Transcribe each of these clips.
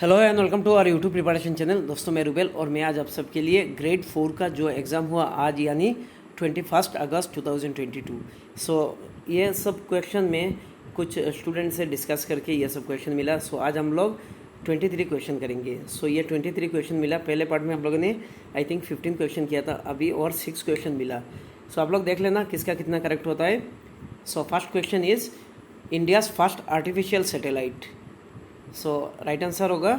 Hello and welcome to our YouTube preparation channel. दोस्तों मैं रूबेल और मैं आज आप सबके लिए ग्रेड 4 का जो एग्ज़ाम हुआ आज यानी 21 अगस्त 2022। ये सब क्वेश्चन में कुछ स्टूडेंट से डिस्कस करके ये सब क्वेश्चन मिला। आज हम लोग 23 क्वेश्चन करेंगे। ये 23 क्वेश्चन मिला। पहले पार्ट में हम लोगों ने आई थिंक 15 क्वेश्चन किया था, अभी और 6 क्वेश्चन मिला। आप लोग देख लेना किसका कितना करेक्ट होता है। First question is India's first artificial satellite. Right answer होगा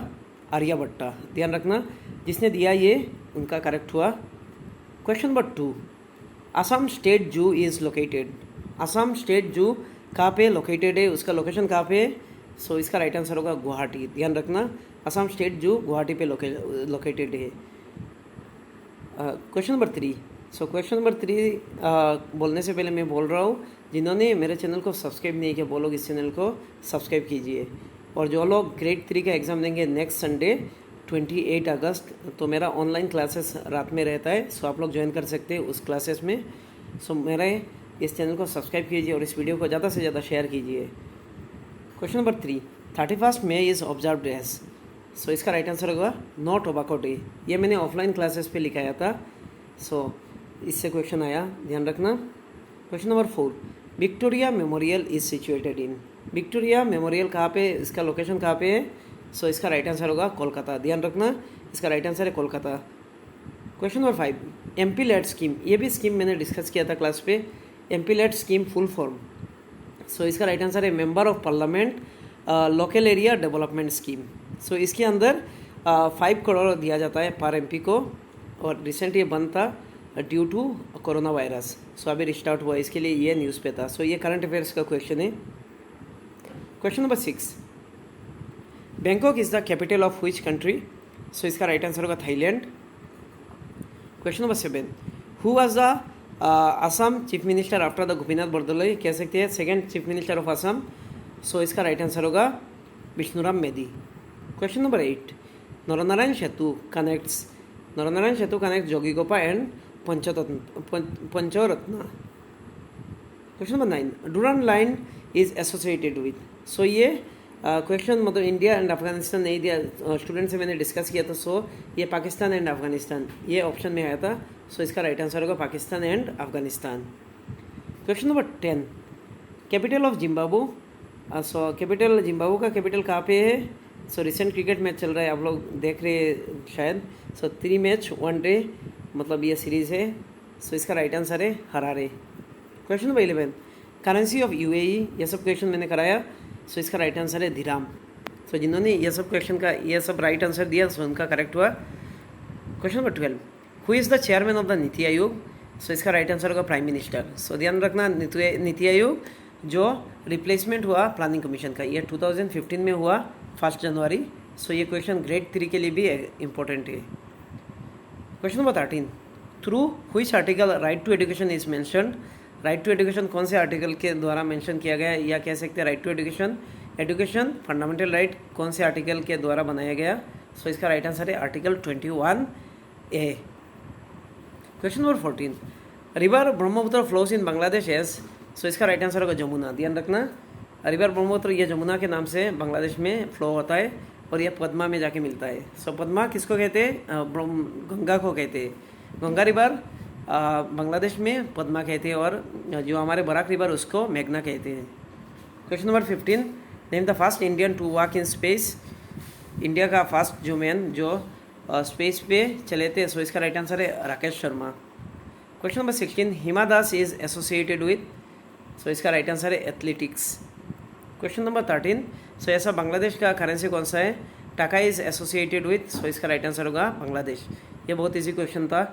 आर्यभट्टा। ध्यान रखना जिसने दिया ये उनका करेक्ट हुआ। क्वेश्चन नंबर 2, असम स्टेट जू इज़ लोकेटेड। असम स्टेट जू कहाँ पे लोकेटेड है, उसका लोकेशन कहाँ पे है? इसका राइट आंसर होगा गुवाहाटी। ध्यान रखना असम स्टेट जू गुवाहाटी पे लोकेटेड है। Question number 3। क्वेश्चन नंबर 3 बोलने से पहले मैं बोल रहा हूँ, जिन्होंने मेरे चैनल को सब्सक्राइब नहीं किया वो लोग इस चैनल को सब्सक्राइब कीजिए। और जो लोग ग्रेड 3 का एग्ज़ाम देंगे नेक्स्ट संडे 28 अगस्त, तो मेरा ऑनलाइन क्लासेस रात में रहता है। आप लोग ज्वाइन कर सकते हैं उस क्लासेस में। मेरे इस चैनल को सब्सक्राइब कीजिए और इस वीडियो को ज़्यादा से ज़्यादा शेयर कीजिए। Question number 3, 31 May is observed as. इसका राइट आंसर होगा नो टोबैको डे। ये मैंने ऑफलाइन क्लासेस पे लिखाया था। इससे क्वेश्चन आया, ध्यान रखना। Question number 4, Victoria memorial is situated in. Victoria memorial कहाँ पे, इसका लोकेशन कहाँ पे है? इसका राइट आंसर होगा कोलकाता। ध्यान रखना इसका राइट आंसर है Kolkata. Question number 5, MP lad scheme. ये भी स्कीम मैंने डिस्कस किया था क्लास पे। MP lad scheme full form. इसका राइट आंसर है member of parliament local area development scheme. इसके अंदर 5 करोड़ दिया जाता है पर एमपी को, और रिसेंट ये बंद था ड्यू टू कोरोना वायरस। अभी रिस्टार्ट हुआ, इसके लिए ये न्यूज़ पे था। ये करंट अफेयर्स का क्वेश्चन है। Question number 6, Bangkok is the capital of which country? इसका राइट आंसर होगा Thailand. Question number 7, who was the Assam chief minister after the Gopinath Bordoloi? कह सकते हैं second chief minister of Assam. इसका राइट आंसर होगा Bishnuram Medhi. Question number 8, Naranarayan Setu connects Jogighopa and Pancharatna. Question number 9, Durand line is associated with. ये question मतलब India and Afghanistan नहीं दिया, student से मैंने डिस्कस किया था। ये पाकिस्तान एंड अफगानिस्तान ये ऑप्शन में आया था। इसका राइट आंसर होगा Pakistan and Afghanistan. Question number 10, capital of Zimbabwe. Capital Zimbabwe का कैपिटल कहाँ पे है? रिसेंट क्रिकेट मैच चल रहा है, आप लोग देख रहे हैं शायद। 3 मैच 1 डे मतलब ये सीरीज़ है। इसका राइट आंसर है Harare. Question number 11, currency of UAE. ये सब क्वेश्चन मैंने कराया। इसका राइट आंसर है दिराम। जिन्होंने ये सब क्वेश्चन का ये सब राइट आंसर दिया उनका करेक्ट हुआ। Question number 12, who is the chairman of the NITI Aayog? इसका राइट आंसर होगा प्राइम मिनिस्टर। ध्यान रखना नीति आयोग जो रिप्लेसमेंट हुआ प्लानिंग कमीशन का, ये 2015 में हुआ 1 जनवरी। ये क्वेश्चन ग्रेड 3 के लिए भी इम्पोर्टेंट है। Question number 13, through which article right to education is mentioned. Right to education कौन से आर्टिकल के द्वारा मेंशन किया गया है, या कह सकते हैं right to education fundamental right कौन से आर्टिकल के द्वारा बनाया गया? इसका राइट आंसर है article 21A। Question number 14, river Brahmaputra flows in Bangladesh as. इसका राइट आंसर होगा जमुना। ध्यान रखना रिवर ब्रह्मपुत्र ये जमुना के नाम से बांग्लादेश में फ्लो होता है और यह पद्मा में जाके मिलता है। पद्मा किसको कहते हैं? गंगा को कहते हैं। गंगा रिवर बांग्लादेश में पद्मा कहते हैं, और जो हमारे बराक रिवर उसको मेघना कहते हैं। Question number 15, name the first Indian to walk in space. India का फर्स्ट जो मैन जो स्पेस पे चले थे, इसका राइट आंसर है Rakesh Sharma. Question number 16, Hima Das is associated with. इसका राइट आंसर है एथलेटिक्स। क्वेश्चन नंबर 13, ऐसा बांग्लादेश का करेंसी कौन सा है? Taka is associated with. इसका राइट आंसर होगा बांग्लादेश। ये बहुत ईजी क्वेश्चन था।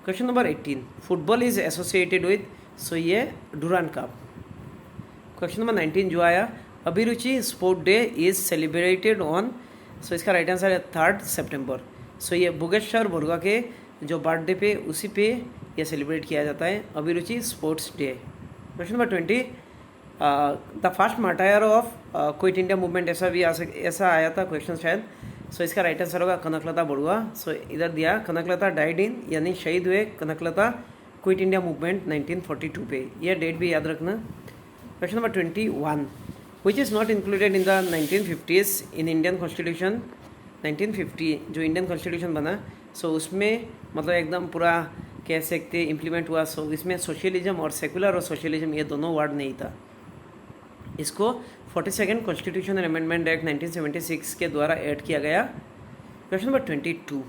Question number 18, football is associated with. ये डुरांड कप। क्वेश्चन नंबर 19 जो आया, अभिरुचि sport day is celebrated on. इसका राइट आंसर है 3 सितंबर। ये भुगेश्वर बरुआ के जो बर्थडे पे उसी पे ये सेलिब्रेट किया जाता है, Abhiruchi sports day. Question number 20, the first martyr of quit India movement, ऐसा आया था क्वेश्चन शायद। इसका राइट आंसर होगा कनकलता बरुआ। इधर दिया कनकलता डाइड इन, यानी शहीद हुए कनकलता क्विट इंडिया मूवमेंट 1942 पे। यह डेट भी याद रखना। Question number 21, which is not included in the 1950s in Indian Constitution. 1950 जो इंडियन कॉन्स्टिट्यूशन बना, सो उसमें मतलब एकदम पूरा कह सकते इम्प्लीमेंट हुआ। सो इसमें सोशलिज्म और सेकुलर और सोशलिज्म ये दोनों वर्ड नहीं था। इसको 42nd constitution and amendment act 1976 के द्वारा ऐड किया गया। Question number 22,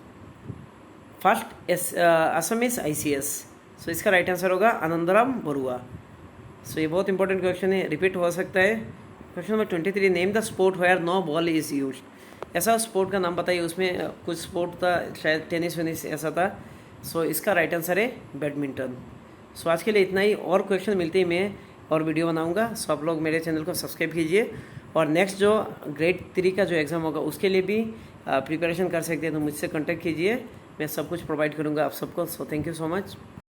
first Assamese ICS, सो इसका राइट आंसर होगा आनंदराम बरुआ। सो ये बहुत इंपॉर्टेंट क्वेश्चन है, रिपीट हो सकता है। Question number 23, name the sport where no ball is use, ऐसा स्पोर्ट का नाम बताइए। उसमें कुछ स्पोर्ट था, शायद टेनिस वेनिस ऐसा था। सो इसका राइट आंसर है बैडमिंटन। सो आज के लिए इतना ही, और क्वेश्चन मिलते ही मैं और वीडियो बनाऊंगा। सो आप लोग मेरे चैनल को सब्सक्राइब कीजिए, और नेक्स्ट जो ग्रेड 3 का जो एग्ज़ाम होगा उसके लिए भी प्रिपरेशन कर सकते हैं, तो मुझसे कॉन्टैक्ट कीजिए, मैं सब कुछ प्रोवाइड करूंगा आप सबको। So thank you so much.